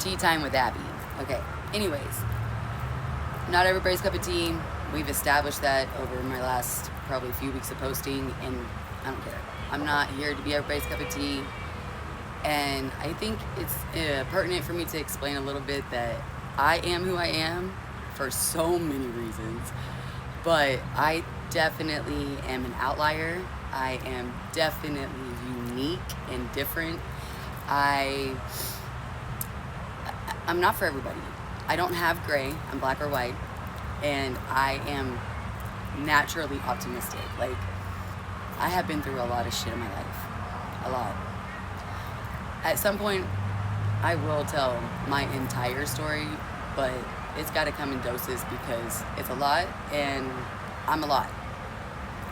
Tea time with Abby. Okay, anyways, not everybody's cup of tea. We've established that over my last probably few weeks of posting, and I don't care. I'm not here to be everybody's cup of tea. And I think it's pertinent for me to explain a little bit that I am who I am for so many reasons. But I definitely am an outlier. I am definitely unique and different. I'm not for everybody. I don't have gray. I'm black or white. And I am naturally optimistic. Like, I have been through a lot of shit in my life. A lot. At some point, I will tell my entire story, but it's got to come in doses because it's a lot and I'm a lot.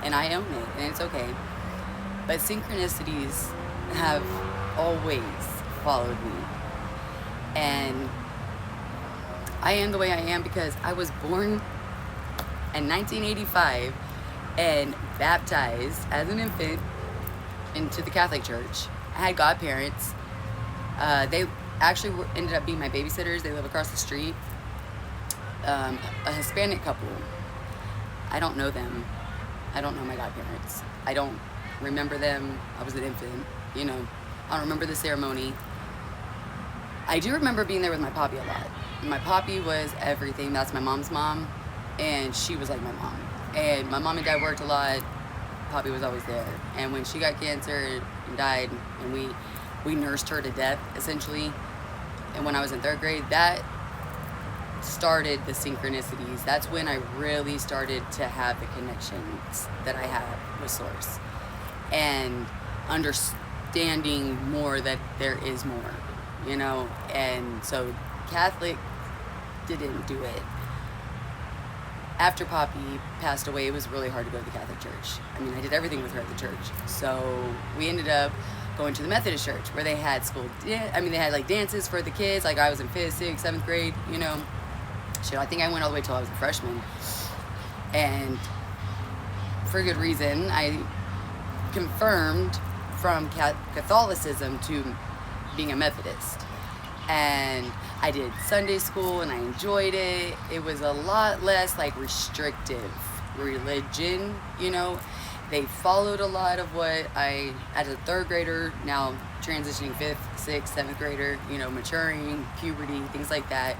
And I own it, and it's okay. But synchronicities have always followed me. And I am the way I am because I was born in 1985 and baptized as an infant into the Catholic Church. I had godparents. They actually ended up being my babysitters. They live across the street. A Hispanic couple. I don't know them. I don't know my godparents. I don't remember them. I was an infant, you know. I don't remember the ceremony. I do remember being there with my poppy a lot. My poppy was everything. That's my mom's mom, and she was like my mom. And my mom and dad worked a lot. Poppy was always there. And when she got cancer and died, and we nursed her to death, essentially, and when I was in 3rd grade, that started the synchronicities. That's when I really started to have the connections that I had with Source. And understanding more that there is more, you know? And so Catholic didn't do it. After Poppy passed away, it was really hard to go to the Catholic Church. I mean, I did everything with her at the church. So we ended up going to the Methodist Church where they had they had like dances for the kids. Like I was in 5th, 6th, 7th grade, you know. Shit, I think I went all the way till I was a freshman. And for good reason, I confirmed from Catholicism to being a Methodist. And I did Sunday school and I enjoyed it. It was a lot less like restrictive religion, you know. They followed a lot of what I, as a 3rd grader, now transitioning 5th, 6th, 7th grader, you know, maturing, puberty, things like that.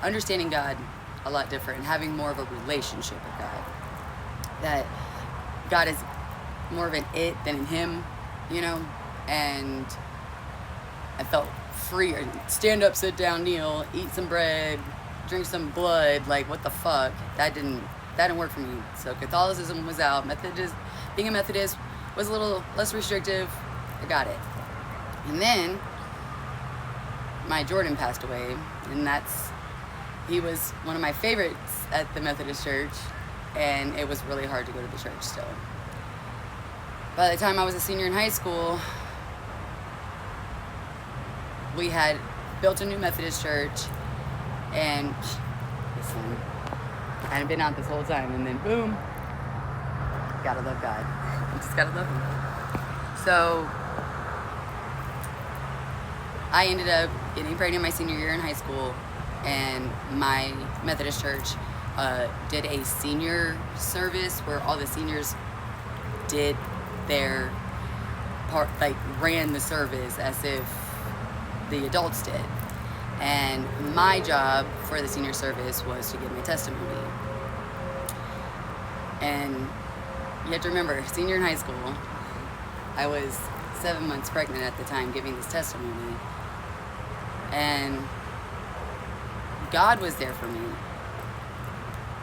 Understanding God a lot different and having more of a relationship with God. That God is more of an it than an him, you know. And I felt free. Stand up, sit down, kneel, eat some bread, drink some blood. Like, what the fuck? That didn't work for me. So Catholicism was out. Being a Methodist was a little less restrictive. I got it. And then my Jordan passed away, and he was one of my favorites at the Methodist Church, and it was really hard to go to the church still. By the time I was a senior in high school, we had built a new Methodist church, and listen, I had been out this whole time, and then boom, gotta love God. You just gotta love him. So I ended up getting pregnant my senior year in high school, and my Methodist church did a senior service where all the seniors did their part, like ran the service as if the adults did. And my job for the senior service was to give my testimony. And you have to remember, senior in high school, I was 7 months pregnant at the time giving this testimony. And God was there for me,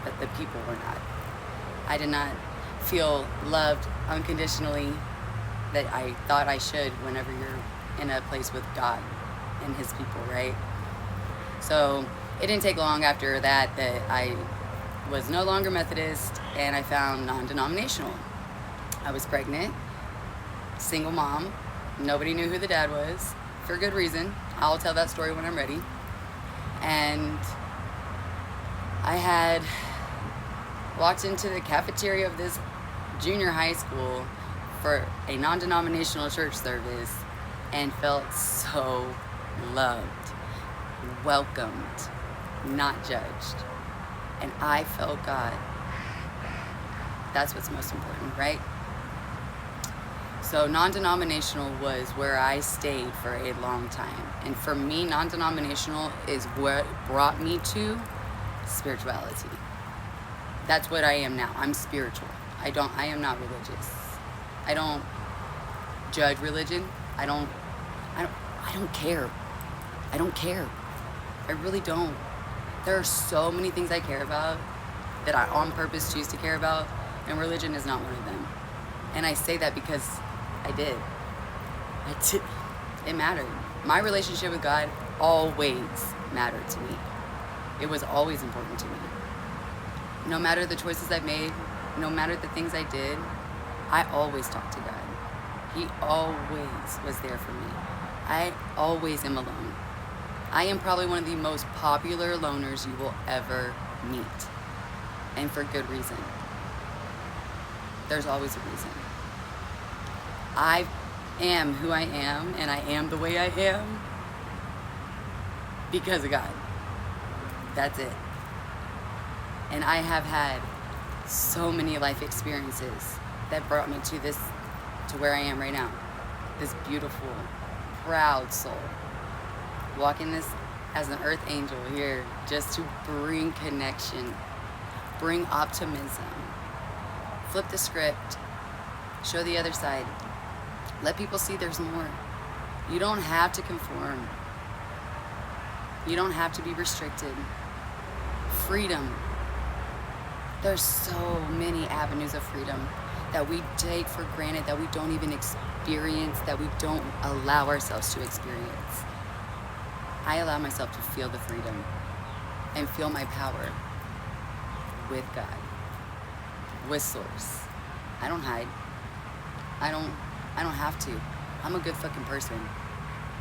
but the people were not. I did not feel loved unconditionally that I thought I should whenever you're in a place with God and his people, right? So it didn't take long after that I was no longer Methodist, and I found non-denominational. I was pregnant, single mom. Nobody knew who the dad was, for good reason. I'll tell that story when I'm ready. And I had walked into the cafeteria of this junior high school for a non-denominational church service and felt so loved. welcomed, not judged. And I felt God. That's what's most important, right? So non-denominational was where I stayed for a long time. And for me, non-denominational is what brought me to spirituality. That's what I am now. I'm spiritual. I am not religious. I don't judge religion. I don't care. I don't care. I really don't. There are so many things I care about that I on purpose choose to care about, and religion is not one of them. And I say that because I did. It mattered. My relationship with God always mattered to me. It was always important to me. No matter the choices I made, no matter the things I did, I always talked to God. He always was there for me. I always am alone. I am probably one of the most popular loners you will ever meet. And for good reason. There's always a reason. I am who I am, and I am the way I am because of God. That's it. And I have had so many life experiences that brought me to where I am right now. This beautiful, proud soul. Walking this as an earth angel here just to bring connection, bring optimism, flip the script, show the other side. Let people see there's more. You don't have to conform. You don't have to be restricted. Freedom. There's so many avenues of freedom that we take for granted, that we don't even experience, that we don't allow ourselves to experience. I allow myself to feel the freedom and feel my power with God, with Source. I don't hide. I don't have to. I'm a good fucking person.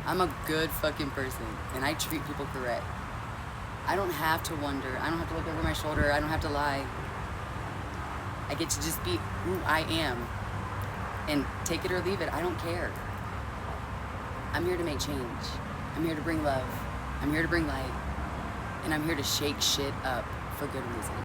I'm a good fucking person, and I treat people correct. I don't have to wonder. I don't have to look over my shoulder. I don't have to lie. I get to just be who I am and take it or leave it. I don't care. I'm here to make change. I'm here to bring love. I'm here to bring light. And I'm here to shake shit up for good reason.